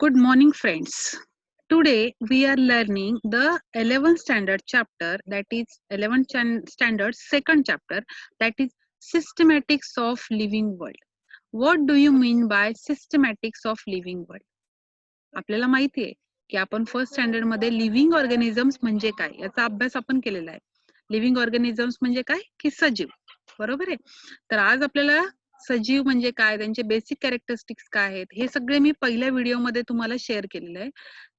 Good morning, friends. Today we are learning the 11th standard chapter, that is 11th standard second chapter, that is systematics of living world. What do you mean by systematics of living world? आपल्याला माहिती आहे की आपण first standard मध्ये living organisms म्हणजे काय याचा अभ्यास आपण केलेला आहे. लिव्हिंग ऑर्गॅनिझम्स म्हणजे काय की सजीव, बरोबर आहे. तर आज आपल्याला सजीव म्हणजे काय, त्यांचे बेसिक कॅरेक्टरिस्टिक्स काय आहेत, हे सगळे मी पहिल्या व्हिडिओमध्ये तुम्हाला शेअर केलेलं आहे.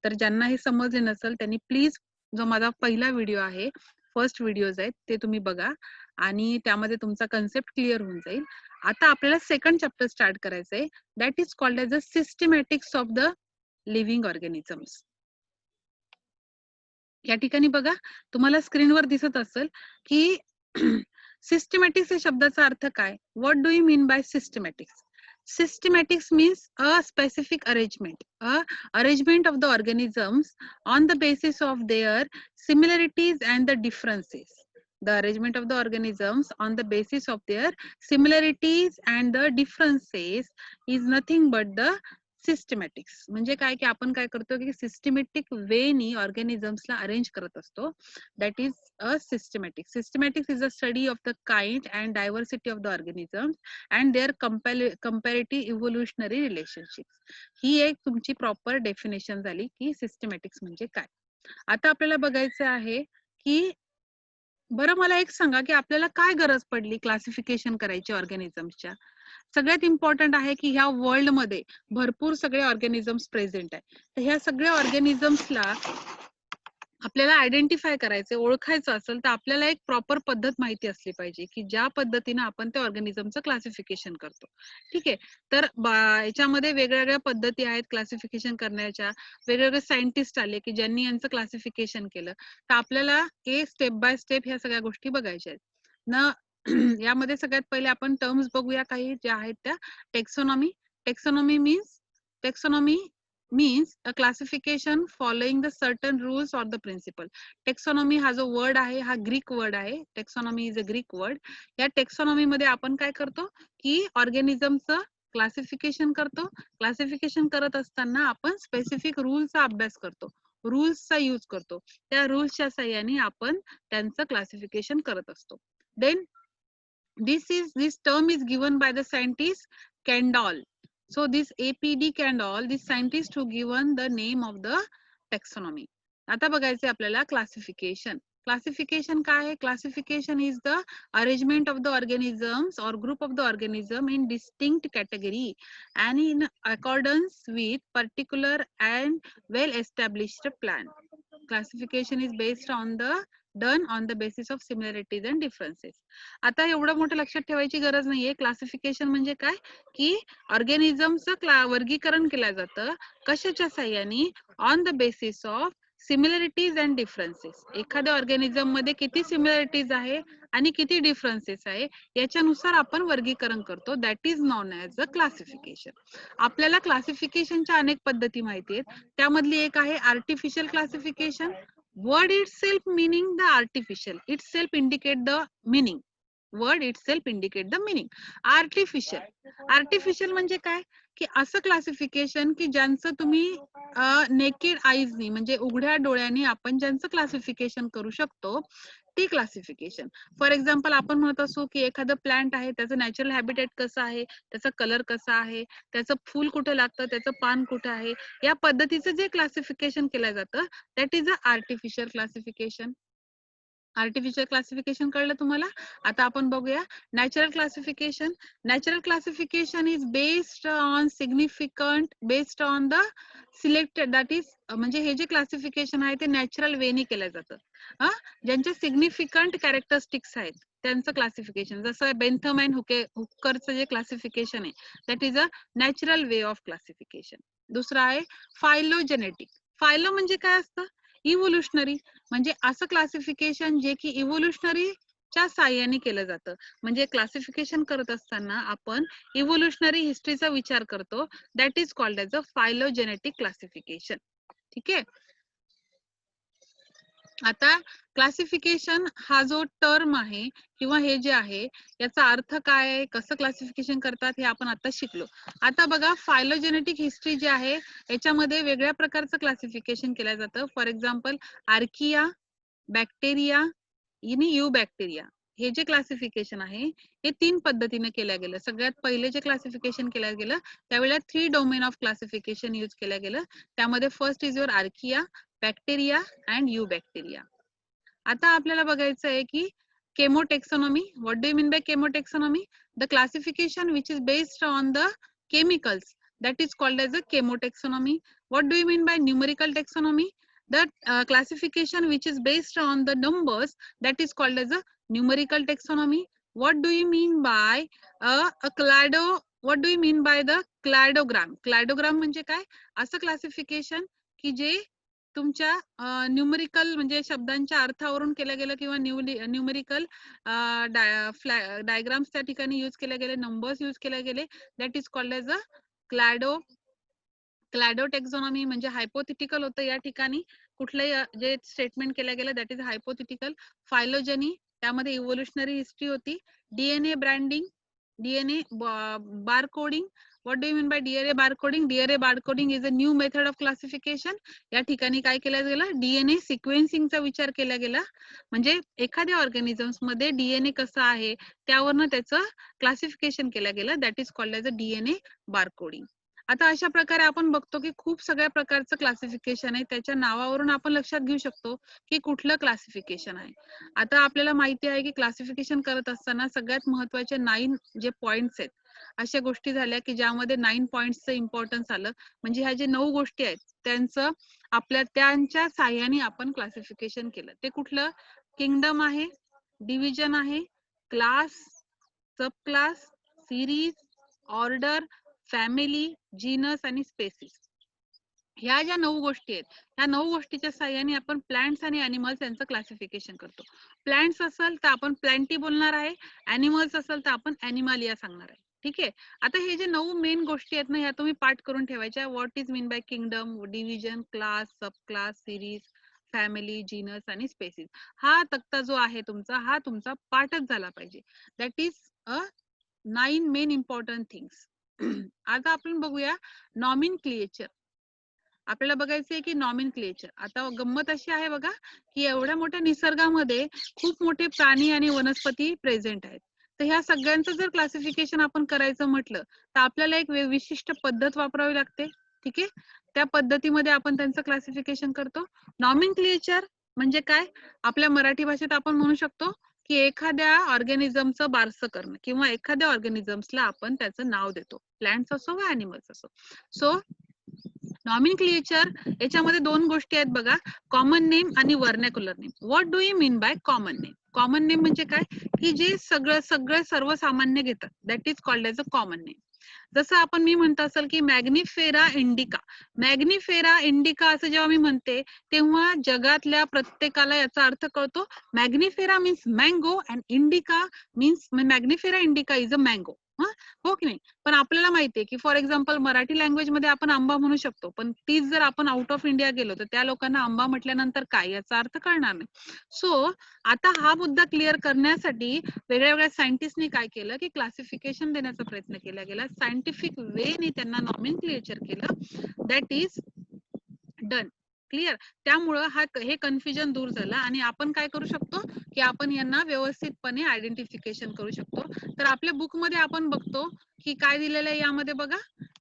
तर ज्यांना हे समजले नसेल त्यांनी प्लीज जो माझा पहिला व्हिडिओ आहे, फर्स्ट व्हिडिओज आहेत ते तुम्ही बघा आणि त्यामध्ये तुमचा कन्सेप्ट क्लिअर होऊन जाईल. आता आपल्याला सेकंड चॅप्टर स्टार्ट करायचं आहे, that is called as a सिस्टमॅटिक्स of the living organisms. या ठिकाणी बघा, तुम्हाला स्क्रीनवर दिसत असेल की सिस्टमॅटिक्स या शब्दाचा अर्थ काय. What do you mean bye सिस्टमॅटिक्स? Systematics means a specific arrangement of the organisms on the basis of their similarities and the differences. The arrangement of the organisms on the basis of their similarities and the differences is nothing but the सिस्टमॅटिक्स. म्हणजे काय की आपण काय करतो की systematic वेनी ऑर्गॅनिझम्सला arrange करत असतो. That is a systematic. Systematics is a study of the kind and diversity of the organisms and their comparative evolutionary relationships. ही एक तुमची प्रॉपर डेफिनेशन झाली की सिस्टमॅटिक्स म्हणजे काय. आता आपल्याला बघायचं आहे की बरं मला एक सांगा की आपल्याला काय गरज पडली क्लासिफिकेशन करायची ऑर्गॅनिझम्सच्या. सगळ्यात इम्पॉर्टंट आहे की ह्या वर्ल्ड मध्ये भरपूर सगळे ऑर्गॅनिझम्स प्रेझेंट आहे. तर ह्या सगळ्या ऑर्गॅनिझम्सला आपल्याला आयडेंटिफाय करायचं, ओळखायचं असेल तर आपल्याला एक प्रॉपर पद्धत माहिती असली पाहिजे की ज्या पद्धतीने आपण त्या ऑर्गॅनिझमचं क्लासिफिकेशन करतो. ठीक आहे. तर याच्यामध्ये वेगवेगळ्या पद्धती आहेत क्लासिफिकेशन करण्याच्या. वेगवेगळे सायंटिस्ट आले की ज्यांनी यांचं क्लासिफिकेशन केलं. तर आपल्याला हे स्टेप बाय स्टेप ह्या सगळ्या गोष्टी बघायच्या आहेत ना. यामध्ये सगळ्यात पहिले आपण टर्म्स बघूया काही ज्या आहेत त्या. Taxonomy. Taxonomy means a classification following the certain rules or the principle. टेक्सॉनॉमी हा जो वर्ड आहे हा ग्रीक वर्ड आहे. टेक्सॉनॉमी इज अ ग्रीक वर्ड. या टेक्सॉनॉमी मध्ये आपण काय करतो की ऑर्गॅनिझमचं क्लासिफिकेशन करतो. क्लासिफिकेशन करत असताना आपण स्पेसिफिक रूलचा अभ्यास करतो, रूल्सचा यूज करतो. त्या रूल्सच्या साह्याने आपण त्यांचं क्लासिफिकेशन करत असतो. Then this term is given by the scientist Kendall. So this APD Kendall, this scientist who given the name of the taxonomy. आता बघायचे आपल्याला क्लासिफिकेशन. क्लासिफिकेशन काय आहे? Classification is the arrangement of the organisms और group of the organism in distinct category and in accordance with particular and well established plan. Classification is based on the done on the basis of similarities and differences. आता एवढं मोठं लक्षात ठेवायची गरज नाहीये. Classification म्हणजे काय की ऑर्गॅनिझमचं वर्गीकरण केलं जातं कशाच्या साह्याने? On the basis of similarities and differences. एखाद्या ऑर्गॅनिझम मध्ये किती सिमिलरिटीज आहे आणि किती डिफरन्सेस आहे याच्यानुसार आपण वर्गीकरण करतो. That is known as a classification. आपल्याला क्लासिफिकेशनच्या अनेक पद्धती माहिती आहेत. त्यामधली एक आहे artificial classification. Word itself meaning the artificial. Itself indicate the meaning. Word itself indicate the meaning. Artificial. Artificial म्हणजे काय की असं क्लासिफिकेशन की ज्यांचं तुम्ही नेकेड आईजनी म्हणजे उघड्या डोळ्यांनी आपण ज्यांचं क्लासिफिकेशन करू शकतो ती क्लासिफिकेशन. फॉर एक्झाम्पल आपण म्हणत असू की एखादं प्लांट आहे, त्याचं नॅचरल हॅबिटेट कसं आहे, त्याचा कलर कसा आहे, त्याचं फूल कुठे लागतं, त्याचं पान कुठे आहे, या पद्धतीचं जे क्लासिफिकेशन केलं जातं that is a artificial classification. Artificial classification कळलं तुम्हाला. आता आपण बघूया natural classification. Natural classification is based on significant based on the selected, that is म्हणजे हे जे क्लासिफिकेशन आहे ते नॅचरल वेनी केलं जातं. ज्यांचे सिग्निफिकंट कॅरेक्टरिस्टिक्स आहेत त्यांचं क्लासिफिकेशन. जसं बेंथम अँड हुकरचं जे क्लासिफिकेशन आहे that is a natural way of classification. दुसरं आहे फायलोजेनेटिक. फायलो म्हणजे काय असतं? इव्होल्युशनरी. म्हणजे असं क्लासिफिकेशन जे की इव्होल्युशनरीच्या साह्याने केलं जातं. म्हणजे क्लासिफिकेशन करत असताना आपण इव्होल्युशनरी हिस्ट्रीचा विचार करतो. That is called as a phylogenetic classification. ठीक आहे. आता क्लासिफिकेशन हा जो टर्म आहे किंवा हे जे आहे याचा अर्थ काय आहे, कसं क्लासिफिकेशन करतात हे आपण आता शिकलो. आता बघा फायलोजेनेटिक हिस्ट्री जे आहे याच्यामध्ये वेगळ्या प्रकारचं क्लासिफिकेशन केलं जातं. फॉर एक्झाम्पल आर्किया, बॅक्टेरिया आणि यू बॅक्टेरिया हे जे क्लासिफिकेशन आहे हे 3 पद्धतीने केलं गेलं. सगळ्यात पहिले जे क्लासिफिकेशन केलं गेलं त्यावेळेला 3 डोमेन ऑफ क्लासिफिकेशन यूज केलं गेलं. त्यामध्ये first is your archaea, bacteria and you bacteria. आता आपल्याला बघायचं आहे की chemotaxonomy. What do you mean by chemotaxonomy? The classification which is based on the chemicals, that is called as a chemotaxonomy. What do you mean by numerical taxonomy? The classification which is based on the numbers, that is called as a numerical taxonomy. What do you mean by what do you mean by the cladogram? Cladogram म्हणजे काय? असं classification की जे तुमच्या numerical म्हणजे शब्दांच्या अर्थावरून केलं गेलं किंवा न्यूमरिकल डायग्राम्स त्या ठिकाणी यूज केले गेले, नंबर्स यूज केले गेले, that is called as a clado taxonomy. म्हणजे हायपोथिटिकल होतं या ठिकाणी, कुठलंही जे स्टेटमेंट केलं गेलं दॅट इज हायपोथिटिकल. फायलोजेनी, त्यामध्ये इव्होल्युशनरी हिस्ट्री होती. DNA branding, DNA barcoding. What do you mean by DNA barcoding? DNA barcoding is a new method of classification. या ठिकाणी काय केलं गेलं, डीएनए सिक्वेन्सिंगचा विचार केला गेला. म्हणजे एखाद्या ऑर्गॅनिझम्स मध्ये डीएनए कसं आहे त्यावरनं त्याचं क्लासिफिकेशन केलं गेलं, that is called as a DNA barcoding. आता अशा प्रकारे आपण बघतो की खूप सगळ्या प्रकारचं क्लासिफिकेशन आहे. त्याच्या नावावरून आपण लक्षात घेऊ शकतो की कुठलं क्लासिफिकेशन आहे. आता आपल्याला माहिती आहे की क्लासिफिकेशन करत असताना सगळ्यात महत्वाचे 9 जे पॉइंट्स आहेत, अशा गोष्टी झाल्या की ज्यामध्ये 9 पॉइंट्सचं इम्पॉर्टन्स आलं. म्हणजे ह्या जे 9 गोष्टी आहेत त्यांचं त्यांच्या साह्याने आपण क्लासिफिकेशन केलं. ते कुठलं? किंगडम आहे, डिव्हिजन आहे, class, sub class, series, order, family, genus आणि स्पेसिस. ह्या ज्या 9 गोष्टी आहेत, ह्या 9 गोष्टीच्या साह्याने आपण प्लांट्स आणि अॅनिमल्स यांचं क्लासिफिकेशन करतो. प्लांट्स असेल तर आपण प्लांटी बोलणार आहे, अॅनिमल्स असेल तर आपण अॅनिमालिया सांगणार आहे. ठीक आहे. आता हे जे 9 मेन गोष्टी आहेत ना, ह्या तुम्ही पाठ करून ठेवायच्या. What is mean by kingdom, division, class, sub class, series, family, genus आणि स्पेसिस. हा तक्ता जो आहे तुमचा, हा तुमचा पाठच झाला पाहिजे. That is a 9 main important things. आता आपण बघूया नॉमिनक्लेचर. आपल्याला बघायचंय की नॉमिनक्लेचर. आता गंमत अशी आहे बघा की एवढ्या मोठ्या निसर्गामध्ये खूप मोठे प्राणी आणि वनस्पती प्रेझेंट आहेत. तर ह्या सगळ्यांचं जर क्लासिफिकेशन आपण करायचं म्हटलं तर आपल्याला एक विशिष्ट पद्धत वापरावी लागते. ठीक आहे. त्या पद्धतीमध्ये आपण त्यांचं क्लासिफिकेशन करतो. नॉमिनक्लेचर म्हणजे काय? आपल्या मराठी भाषेत आपण म्हणू शकतो की एखाद्या ऑर्गॅनिझमचं बारसं करणं किंवा एखाद्या ऑर्गॅनिझम्सला आपण त्याचं नाव देतो, प्लांट्स असो वा अॅनिमल्स असो. सो नॉमिनक्लेचर याच्यामध्ये 2 गोष्टी आहेत बघा, कॉमन नेम आणि vernacular name. What do you mean by common name? Common name म्हणजे काय की जे सगळं सर्वसामान्य घेतात, that is called as a common name. जसं आपण मी म्हणत असेल की मॅग्निफेरा इंडिका. मॅग्निफेरा इंडिका असं जेव्हा मी म्हणते तेव्हा जगातल्या प्रत्येकाला याचा अर्थ कळतो. Mangifera means mango and indica means Mangifera indica is a mango. हो की नाही? पण आपल्याला माहितीये की फॉर एक्झाम्पल मराठी लँग्वेज मध्ये आपण आंबा म्हणू शकतो, पण तीच जर आपण आउट ऑफ इंडिया गेलो तर त्या लोकांना आंबा म्हटल्यानंतर काय याचा अर्थ कळणार नाही. सो आता हा मुद्दा क्लिअर करण्यासाठी वेगळ्या वेगळ्या सायंटिस्टनी काय केलं की क्लासिफिकेशन देण्याचा प्रयत्न केला गेला. सायंटिफिक वेने त्यांना नॉमिनक्लेचर केलं. That is done. क्लिअर. त्यामुळं हे कन्फ्युजन दूर झालं आणि आपण काय करू शकतो की आपण यांना व्यवस्थितपणे आयडेंटिफिकेशन करू शकतो. तर आपल्या बुक मध्ये आपण बघतो की काय दिलेलं आहे यामध्ये बघा.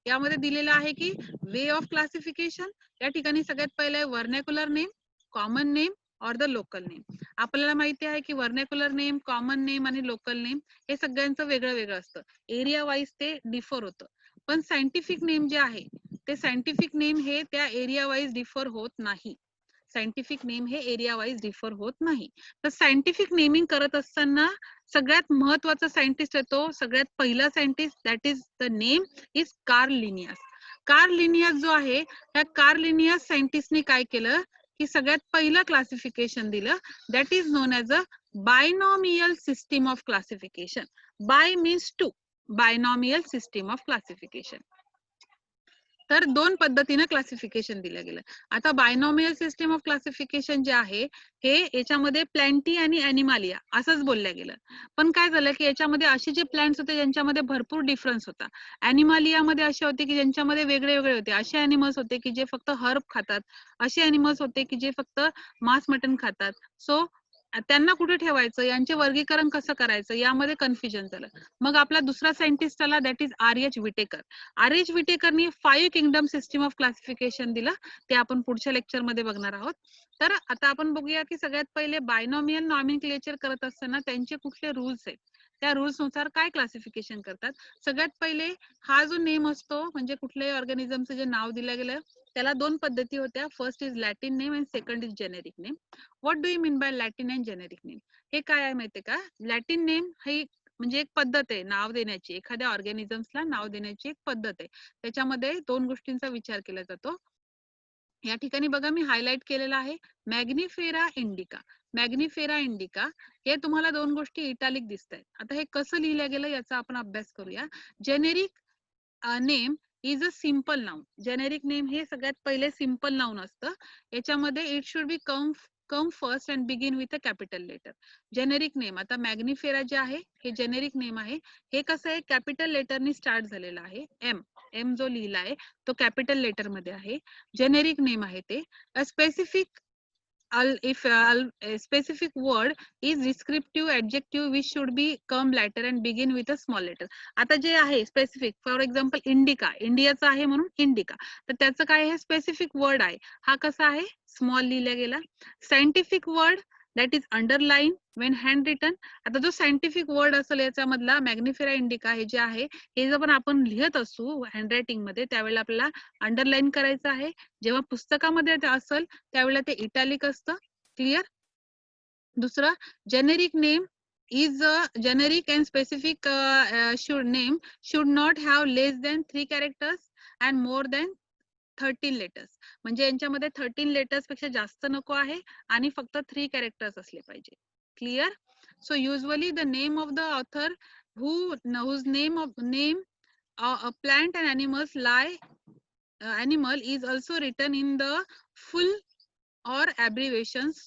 यामध्ये दिलेलं आहे की वे ऑफ क्लासिफिकेशन. या ठिकाणी सगळ्यात पहिले आहे vernacular name, common name or the local name. आपल्याला माहिती आहे की व्हर्नॅक्युलर नेम, कॉमन नेम आणि लोकल नेम हे सगळ्यांचं वेगळं वेगळं असतं. एरिया वाईज ते डिफर होतं. पण सायंटिफिक नेम जे आहे ते सायंटिफिक नेम हे त्या एरिया वाईज डिफर होत नाही. सायंटिफिक नेम हे एरिया वाईज डिफर होत नाही. तर सायंटिफिक नेमिंग करत असताना सगळ्यात महत्वाचा सायंटिस्ट येतो, सगळ्यात पहिला scientist, that is the name is Carl Linnaeus. Carl Linnaeus जो आहे, त्या कार्ल लिनियस सायंटिस्टने काय केलं की सगळ्यात पहिलं क्लासिफिकेशन दिलं, that is known as a binomial system of classification. Bi means two, binomial system of classification. तर दोन पद्धतीने क्लासिफिकेशन दिलं गेलं. आता बायनॉमियल सिस्टीम ऑफ क्लासिफिकेशन जे आहे हे याच्यामध्ये प्लॅन्टी आणि ॲनिमालिया असंच बोलल्या गेलं. पण काय झालं की याच्यामध्ये असे जे प्लांट्स होते ज्यांच्यामध्ये भरपूर डिफरन्स होता. ॲनिमालियामध्ये असे होते की ज्यांच्यामध्ये वेगळे वेगळे होते. असे ॲनिमल्स होते की जे फक्त हर्ब खातात. असे ॲनिमल्स होते की जे फक्त मांस मटण खातात. सो त्यांना कुठे ठेवायचं, यांचे वर्गीकरण कसं करायचं यामध्ये कन्फ्युजन झालं. मग आपला दुसरा सायंटिस्ट आला, that is R.H. Whittaker. R.H. विटेकरनी 5 किंगडम सिस्टीम ऑफ क्लासिफिकेशन दिलं. ते आपण पुढच्या लेक्चर मध्ये बघणार आहोत. तर आता आपण बघूया की सगळ्यात पहिले बायनॉमियल नॉमेनक्लेचर करत असताना त्यांचे कुठले रूल्स आहेत. त्या रूल्स नुसार काय क्लासिफिकेशन करतात. सगळ्यात पहिले हा जो नेम असतो म्हणजे कुठल्याही ऑर्गॅनिझमचं जे नाव दिलं गेलं त्याला दोन पद्धती होत्या. First is Latin name and second is generic name. What do you mean bye Latin and generic name? हे काय आहे माहितीये का? लॅटिन नेम ही म्हणजे एक पद्धत आहे नाव देण्याची. एखाद्या ऑर्गॅनिझम्सला नाव देण्याची एक पद्धत आहे. त्याच्यामध्ये दोन गोष्टींचा विचार केला जातो. या ठिकाणी बघा मी हायलाइट केलेला आहे मॅग्निफेरा इंडिका. मॅग्निफेरा इंडिका हे तुम्हाला दोन गोष्टी इटालिक दिसत आहेत. आता हे कसं लिहिलं गेलं याचा आपण अभ्यास करूया. Generic name is a simple noun. Generic name हे सगळ्यात पहिले सिम्पल नाउन असतं. याच्यामध्ये it should be come first and begin with a capital letter. Generic name आता मॅग्निफेरा जे आहे हे जेनेरिक नेम आहे. हे कसं आहे कॅपिटल लेटरनी स्टार्ट झालेलं आहे. एम जो लिहिला आहे तो कॅपिटल लेटर मध्ये आहे. जेनेरिक नेम आहे ते. A specific if a specific word is descriptive adjective which should be come later and begin with a small letter. आता जे आहे स्पेसिफिक फॉर एक्झाम्पल इंडिका, इंडियाचा आहे म्हणून इंडिका. तर त्याचं काय आहे स्पेसिफिक वर्ड आहे. हा कसा आहे स्मॉल लिहिला गेला. Scientific word that is underline when hand written. आता जो सायंटिफिक वर्ड असेल याच्यामधला मॅग्निफेरा इंडिका हे जे आहे हे जर पण आपण लिहित असू हँडरायटिंग मध्ये त्यावेळेला आपल्याला अंडरलाईन करायचं आहे. जेव्हा पुस्तकामध्ये ते असेल त्यावेळेला ते इटॅलिक असतं. क्लिअर. दुसरं generic name is generic and specific should not have less than 3 characters and more than 13 letters. म्हणजे यांच्यामध्ये 13 लेटर्स पेक्षा जास्त नको आहे आणि फक्त 3 कॅरेक्टर्स असले पाहिजे. Clear. So usually the name of the author whose name a plant and animal is also written in the full or abbreviations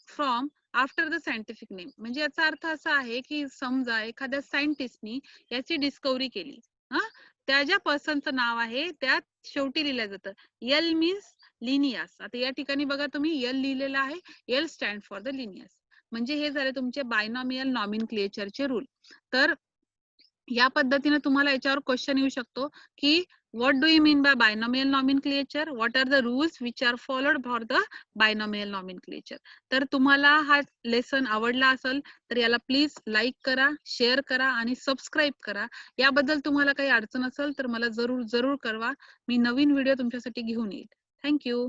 from after the scientific name. म्हणजे याचा अर्थ असा आहे की समजा एखाद्या सायंटिस्टनी याची डिस्कव्हरी केली. त्या ज्या पर्सनचं नाव आहे त्यात शेवटी लिहिलं जातं. L means Linnaeus. आता या ठिकाणी बघा तुम्ही एल लिहिलेलं आहे. L stand for the Linnaeus. म्हणजे हे झाले तुमचे बायनॉमियल नॉमेनक्लेचरचे रूल. तर या पद्धतीने तुम्हाला याच्यावर क्वेश्चन येऊ शकतो की what do you mean by binomial nomenclature? What are the rules which are followed for the binomial nomenclature? तर तुम्हाला हा लेसन आवडला असेल तर याला प्लीज लाईक करा, शेअर करा आणि सबस्क्राईब करा. याबद्दल तुम्हाला काही अडचण असेल तर मला जरूर कळवा. मी नवीन व्हिडिओ तुमच्यासाठी घेऊन येईल. थँक्यू.